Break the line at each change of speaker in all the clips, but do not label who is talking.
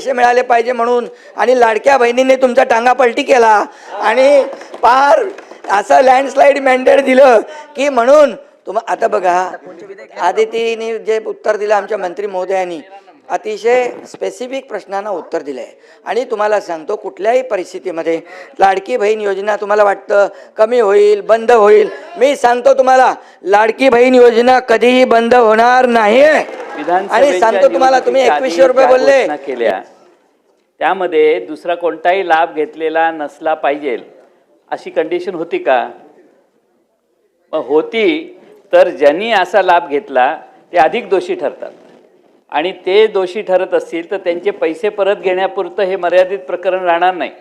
पैसे मिळाले पाहिजे म्हणून, आणि लाडक्या बहिणींनी तुमचा टांगापलटी केला आणि फार असं लँडस्लाईड मॅन्डेट दिलं की म्हणून आता बघा आदितीने जे उत्तर दिलं आमच्या मंत्री महोदयांनी अतिशय स्पेसिफिक प्रश्नांना उत्तर दिलं आहे. आणि तुम्हाला सांगतो कुठल्याही परिस्थितीमध्ये लाडकी बहीण योजना तुम्हाला वाटतं कमी होईल, बंद होईल, मी सांगतो तुम्हाला लाडकी बहीण योजना कधीही बंद होणार नाही. आणि सांगतो तुम्हाला, तुम्ही 2100 रुपये बोलले
केल्या त्यामध्ये दुसरा कोणताही लाभ घेतलेला नसला पाहिजे अशी कंडिशन होती का? होती तर ज्यांनी असा लाभ घेतला ते अधिक दोषी ठरतात, आणि ते दोषी ठरत असतील तर त्यांचे पैसे परत घेण्यापुरतं हे मर्यादित प्रकरण राहणार नाही.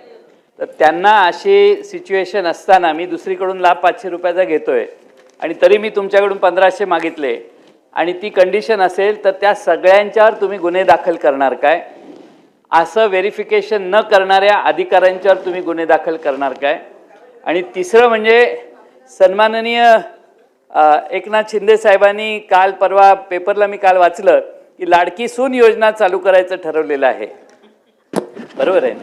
तर त्यांना अशी सिच्युएशन असताना मी दुसरीकडून लाभ 500 रुपयाचा घेतोय आणि तरी मी तुमच्याकडून 1500 मागितले आणि ती कंडिशन असेल तर त्या सगळ्यांच्यावर तुम्ही गुन्हे दाखल करणार काय? असं व्हेरिफिकेशन न करणाऱ्या अधिकाऱ्यांच्यावर तुम्ही गुन्हे दाखल करणार काय? आणि तिसरं म्हणजे सन्माननीय एकनाथ शिंदे साहेबांनी काल परवा पेपरला मी काल वाचलं की लाडकी सून योजना चालू करायचं ठरवलेलं आहे. बरोबर आहे?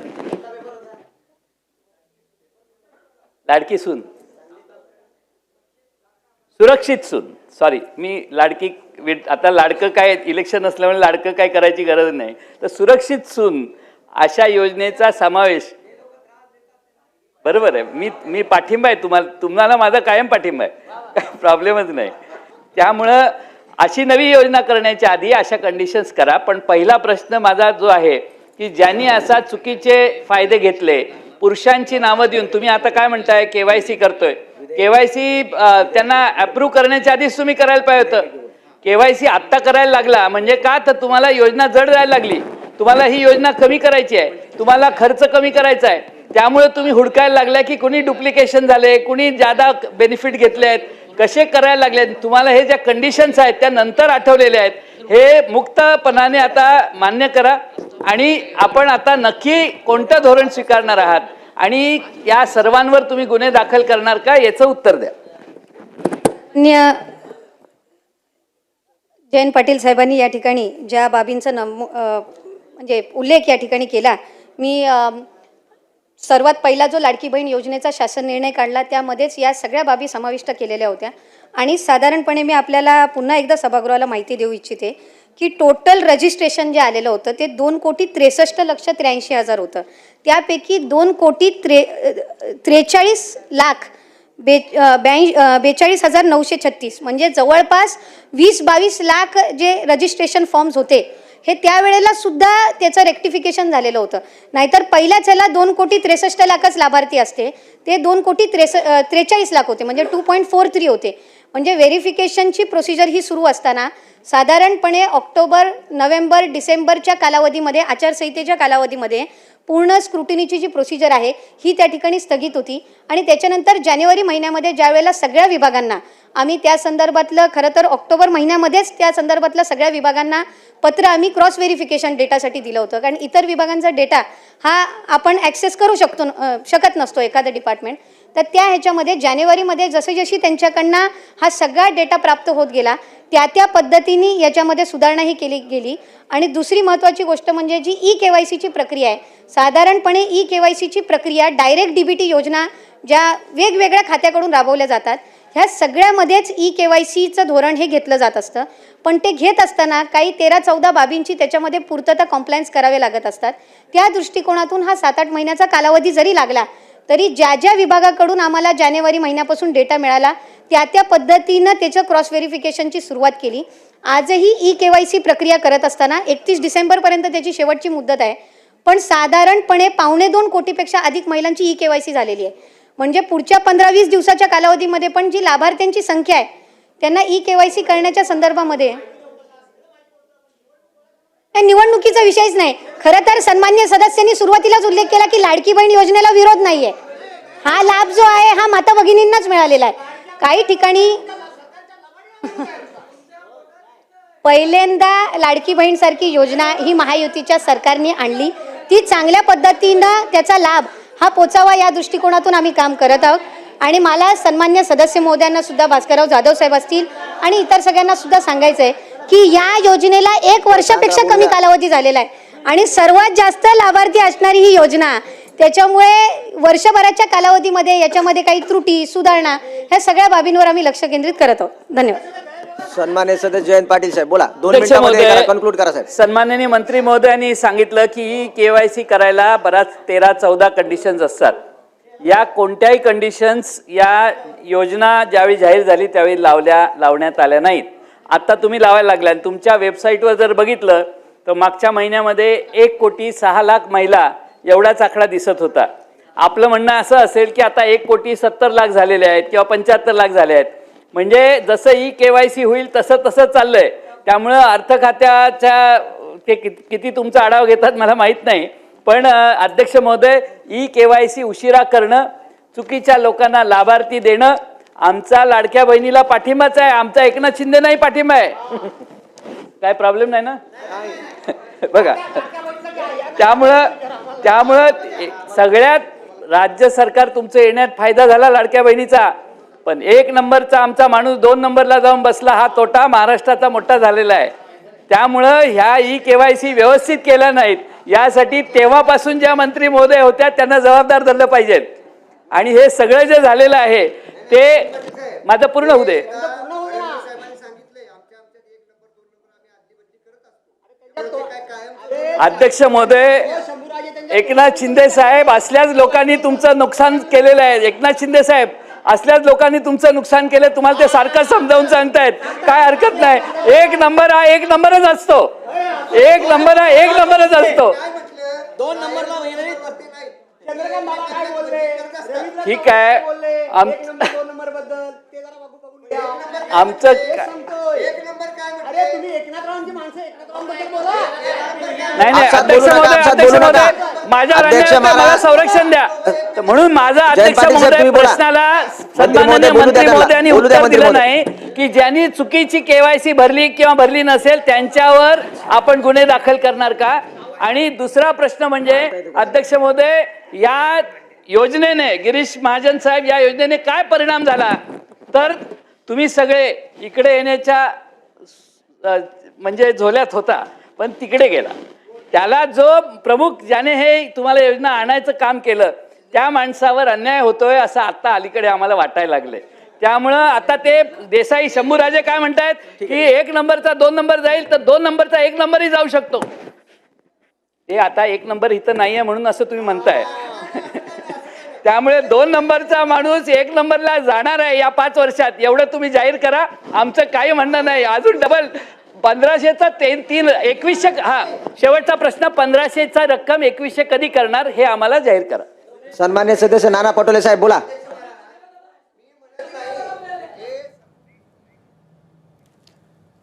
लाडकी सून, सुरक्षित सून, सॉरी मी लाडकी, आता लाडकं काय इलेक्शन असल्यामुळे लाडकं काय करायची गरज नाही, तर सुरक्षित सून अशा योजनेचा समावेश. बरोबर आहे, मी पाठिंबा आहे तुम्हाला माझा कायम पाठिंबा आहे, प्रॉब्लेमच नाही. त्यामुळं अशी नवी योजना करण्याच्या आधी अशा कंडिशन्स करा. पण पहिला प्रश्न माझा जो आहे की ज्यांनी असा चुकीचे फायदे घेतले, पुरुषांची नावं देऊन, तुम्ही आता काय म्हणताय KYC करतोय, KYC त्यांना अप्रूव्ह करण्याच्या आधीच तुम्ही करायला पाहिजे होतं. KYC आत्ता करायला लागला म्हणजे का? तर तुम्हाला योजना जड जायला लागली, तुम्हाला ही योजना कमी करायची आहे, तुम्हाला खर्च कमी करायचा आहे, त्यामुळे तुम्ही हुडकायला लागला की कुणी डुप्लिकेशन झाले, कुणी जादा बेनिफिट घेतले आहेत, कसे करायला लागले. तुम्हाला हे ज्या कंडिशन्स आहेत त्या नंतर आठवलेल्या आहेत, हे मुक्तपणाने आता मान्य करा आणि आपण आता नक्की कोणतं धोरण स्वीकारणार आहात आणि या सर्वांवर तुम्ही गुन्हे दाखल करणार का याचं उत्तर द्या.
जयंत पाटील साहेबांनी या ठिकाणी ज्या बाबींचा म्हणजे उल्लेख या ठिकाणी केला, मी सर्वात पहिला जो लाडकी बहीण योजनेचा शासन निर्णय काढला त्यामध्येच या सगळ्या बाबी समाविष्ट केलेल्या होत्या. आणि साधारणपणे मी आपल्याला पुन्हा एकदा सभागृहाला माहिती देऊ इच्छिते की टोटल रजिस्ट्रेशन जे आलेलं होतं ते 2,63,83,000 होतं. त्यापैकी 2,43,42,936 म्हणजे जवळपास 20-22 लाख जे रजिस्ट्रेशन फॉर्म्स होते हे त्यावेळेला सुद्धा त्याचं रेक्टिफिकेशन झालेलं होतं. नाहीतर पहिल्याच ह्याला 2,63,00,000च लाभार्थी असते, ते 2,43,00,000 लाख होते, म्हणजे 2.43 होते. म्हणजे व्हेरिफिकेशनची प्रोसिजर ही सुरू असताना साधारणपणे ऑक्टोबर, नोव्हेंबर, डिसेंबरच्या कालावधीमध्ये, आचारसंहितेच्या कालावधीमध्ये पूर्ण स्क्रुटिनीची जी प्रोसिजर आहे ही त्या ठिकाणी स्थगित होती. आणि त्याच्यानंतर जानेवारी महिन्यामध्ये ज्यावेळेला सगळ्या विभागांना आम्ही त्या संदर्भातलं, खरं तर ऑक्टोबर महिन्यामध्येच त्या संदर्भातल्या सगळ्या विभागांना पत्र आम्ही क्रॉस व्हेरिफिकेशन डेटासाठी दिलं होतं. कारण इतर विभागांचा डेटा हा आपण ॲक्सेस करू शकत नसतो एखादं डिपार्टमेंट. तर त्या ह्याच्यामध्ये जानेवारीमध्ये जशी त्यांच्याकडनं हा सगळा डेटा प्राप्त होत गेला त्या पद्धतीने याच्यामध्ये सुधारणाही केली गेली. आणि दुसरी महत्त्वाची गोष्ट म्हणजे जी KYCची प्रक्रिया आहे, साधारणपणे KYCची प्रक्रिया डायरेक्ट DBT योजना ज्या वेगवेगळ्या खात्याकडून राबवल्या जातात ह्या सगळ्यामध्येच KYCचं धोरण हे घेतलं जात असतं. पण ते घेत असताना काही 13-14 बाबींची त्याच्यामध्ये पूर्तता कॉम्प्लायन्स करावे लागत असतात. त्या दृष्टिकोनातून हा 7-8 महिन्याचा कालावधी जरी लागला तरी ज्या विभागाकडून आम्हाला जानेवारी महिन्यापासून डेटा मिळाला त्या पद्धतीनं त्याचं क्रॉस व्हेरिफिकेशनची सुरुवात केली. आजही KYC प्रक्रिया करत असताना 31 डिसेंबरपर्यंत त्याची शेवटची मुदत आहे. पण साधारणपणे 2.25 कोटीपेक्षा अधिक महिलांची KYC झालेली आहे. म्हणजे पुढच्या 15-20 दिवसाच्या कालावधीमध्ये पण जी लाभार्थ्यांची संख्या आहे त्यांना KYC करण्याच्या संदर्भामध्ये निवडणुकीचा विषयच नाही. खरं तर सन्मान्य सदस्यांनी सुरुवातीलाच उल्लेख केला की लाडकी बहीण योजनेला विरोध नाहीये. हा लाभ जो आहे हा माता भगिनींनाच मिळालेला आहे. काही ठिकाणी पहिल्यांदा लाडकी बहीण सारखी योजना ही महायुतीच्या सरकारने आणली, ती चांगल्या पद्धतीनं त्याचा लाभ हा पोचावा या दृष्टिकोनातून आम्ही काम करत आहोत. आणि मला सन्मान्य सदस्य महोदयांना सुद्धा, भास्करराव जाधव साहेब असतील आणि इतर सगळ्यांना सुद्धा सांगायचं आहे की या योजनेला 1 वर्षापेक्षा कमी कालावधी झालेला आहे आणि सर्वात जास्त लाभार्थी असणारी ही योजना, त्याच्यामुळे वर्षभराच्या कालावधीमध्ये याच्यामध्ये काही त्रुटी सुधारणा ह्या सगळ्या बाबींवर आम्ही लक्ष केंद्रित करत आहोत. धन्यवाद.
सन्माननीय सदस्य जयंत पाटील साहेब बोला. 2
अध्यक्ष
मिनिटांमध्ये
महोदय,
कन्क्लूड करा साहेब.
सन्माननीय मंत्री महोदयांनी सांगितलं की KYC करायला बराच 13-14 कंडिशन्स असतात. या कोणत्याही कंडिशन्स या योजना ज्यावेळी जाहीर झाली त्यावेळी लावण्यात आल्या नाहीत. आता तुम्ही लावायला लागल्या. आणि तुमच्या वेबसाईटवर जर बघितलं तर मागच्या महिन्यामध्ये 1,06,00,000 महिला एवढाच आकडा दिसत होता. आपलं म्हणणं असं असेल की आता 1,70,00,000 झालेले आहेत किंवा 75,00,000 झाले आहेत. म्हणजे जसं KYC होईल तसं तसं चाललंय. त्यामुळं अर्थ खात्याच्या ते किती तुमचा आढावा घेतात मला माहीत नाही. पण अध्यक्ष महोदय, KYC उशिरा करणं, चुकीच्या लोकांना लाभार्थी देणं, आमचा लाडक्या बहिणीला पाठिंबाच आहे, आमचा एकनाथ शिंदे नाही पाठिंबा आहे. काय प्रॉब्लेम नाही ना? बघा, त्यामुळं सगळ्यात राज्य सरकार तुमचं येण्यात फायदा झाला लाडक्या बहिणीचा. पण 1 नंबरचा आमचा माणूस 2 नंबरला जाऊन बसला, हा तोटा महाराष्ट्राचा मोठा झालेला आहे. त्यामुळं ह्या KYC व्यवस्थित केल्या नाहीत, यासाठी तेव्हापासून ज्या मंत्री महोदय होत्या त्यांना जबाबदार धरलं पाहिजेत. आणि हे सगळं जे झालेलं आहे ते माझं पूर्ण होऊ दे. अध्यक्ष महोदय, एकनाथ शिंदे साहेब असल्याच लोकांनी तुमचं नुकसान केलेलं आहे. एकनाथ शिंदे साहेब असल्याच लोकांनी तुमचं नुकसान केलं. तुम्हाला ते सारखं समजावून सांगतायत, काय हरकत नाही. 1 नंबर हा 1 नंबरच असतो. 1 नंबर हा 1 नंबरच असतो.
2 नंबरला
ठीक आहे. आमचं नाही अध्यक्ष महोदय, माझ्या रणनीतीला मला संरक्षण द्या. म्हणून माझा अध्यक्ष महोदय प्रश्नाला सन्माननीय मंत्री महोदयांनी उत्तर दिलं नाही की ज्यांनी चुकीची KYC भरली किंवा भरली नसेल त्यांच्यावर आपण गुन्हे दाखल करणार का. आणि दुसरा प्रश्न म्हणजे अध्यक्ष महोदय, या योजनेने गिरीश महाजन साहेब या योजनेने काय परिणाम झाला तर तुम्ही सगळे इकडे येण्याच्या म्हणजे झोल्यात होता पण तिकडे गेला. त्याला जो प्रमुख ज्याने हे तुम्हाला योजना आणायचं काम केलं त्या माणसावर अन्याय होतोय असं आता अलीकडे आम्हाला वाटायला लागले. त्यामुळं आता ते देसाई शंभूराजे काय म्हणतायत की 1 नंबरचा 2 नंबर जाईल तर 2 नंबरचा 1 नंबरही जाऊ शकतो. ते आता 1 नंबर इथं नाहीये म्हणून असं तुम्ही म्हणताय. त्यामुळे 2 नंबरचा माणूस 1 नंबरला जाणार आहे या 5 वर्षात, एवढं तुम्ही जाहीर करा. आमचं काही म्हणणं नाही. अजून डबल 1500चा 2100. हा शेवटचा प्रश्न, 1500चा रक्कम 2100 कधी करणार हे आम्हाला जाहीर करा.
सन्माननीय सदस्य नाना पटोले साहेब बोला.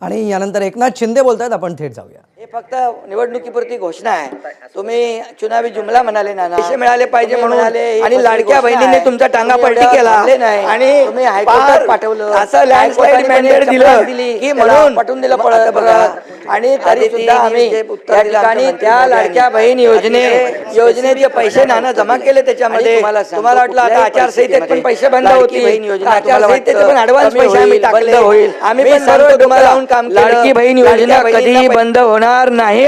आणि यानंतर एकनाथ शिंदे बोलतायत, आपण थेट जाऊया.
हे फक्त निवडणुकीपुरती घोषणा आहे. तुम्ही चुनावी जुमला म्हणाले ना, पैसे मिळाले पाहिजे म्हणून आणि लाडक्या बहिणीने तुमचा टांगा पलटी केला आणि तुम्ही हायकोर्टात पाठवलं, असं लँडस्लाईड मॅन्डेट दिलं की म्हणून पाठवून दिलं पळत बघा. आणि तरी सुद्धा आम्ही त्या ठिकाणी त्या लाडक्या बहीण योजनेचे पैसे नाना जमा केले. त्याच्यामध्ये तुम्हाला वाटलं आता आचारसंहितेत पण पैसे बंद होतील, आचारसंहितेत पण ऍडव्हान्स पैसे आम्ही टाकले होईल. आम्ही पण सर्व तुम्हाला लाडकी बहीण योजना कधी बंद होणार नाही.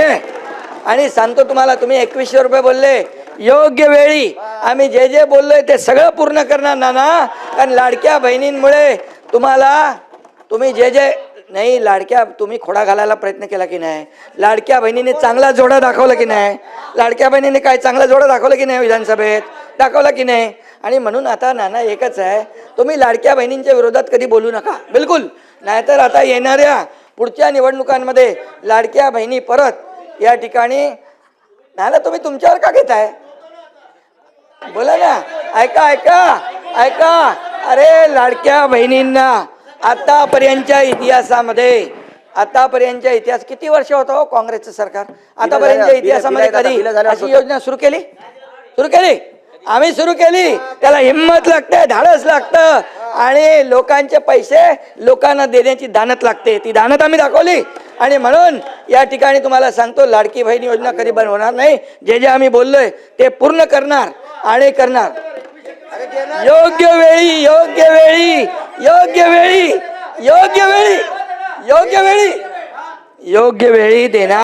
आणि सांगतो तुम्हाला, तुम्ही 2100 रुपये बोलले, योग्य वेळी आम्ही जे जे बोललोय ते सगळं पूर्ण करणार नाना. कारण लाडक्या बहिणींमुळे तुम्ही जे जे नाही लाडक्या तुम्ही खोडा घालायला प्रयत्न केला की नाही, लाडक्या बहिणीने चांगला जोडा दाखवला की नाही, लाडक्या बहिणीने काय चांगला जोडा दाखवला की नाही, विधानसभेत दाखवला की नाही. आणि म्हणून आता नाना एकच आहे, तुम्ही लाडक्या बहिणींच्या विरोधात कधी बोलू नका बिलकुल. नाहीतर आता येणाऱ्या पुढच्या निवडणुकांमध्ये लाडक्या बहिणी परत या ठिकाणी नाना तुम्ही तुमच्यावर का घेताय, बोला ना. ऐका ऐका ऐका, अरे लाडक्या बहिणींना आतापर्यंतच्या इतिहास किती वर्ष होतं हो काँग्रेसचं सरकार, आतापर्यंतच्या इतिहासामध्ये कधी अशी योजना सुरू केली? आम्ही सुरू केली. त्याला हिंमत लागते, धाडस लागतं आणि लोकांचे पैसे लोकांना देण्याची दानत लागते. ती दानत आम्ही दाखवली. आणि म्हणून या ठिकाणी तुम्हाला सांगतो, लाडकी बहीण योजना कधी बंद होणार नाही. जे जे आम्ही बोललोय ते पूर्ण करणार आणि करणार. योग्य वेळी योग्य वेळी योग्य वेळी योग्य वेळी योग्य वेळी योग्य वेळी देणार.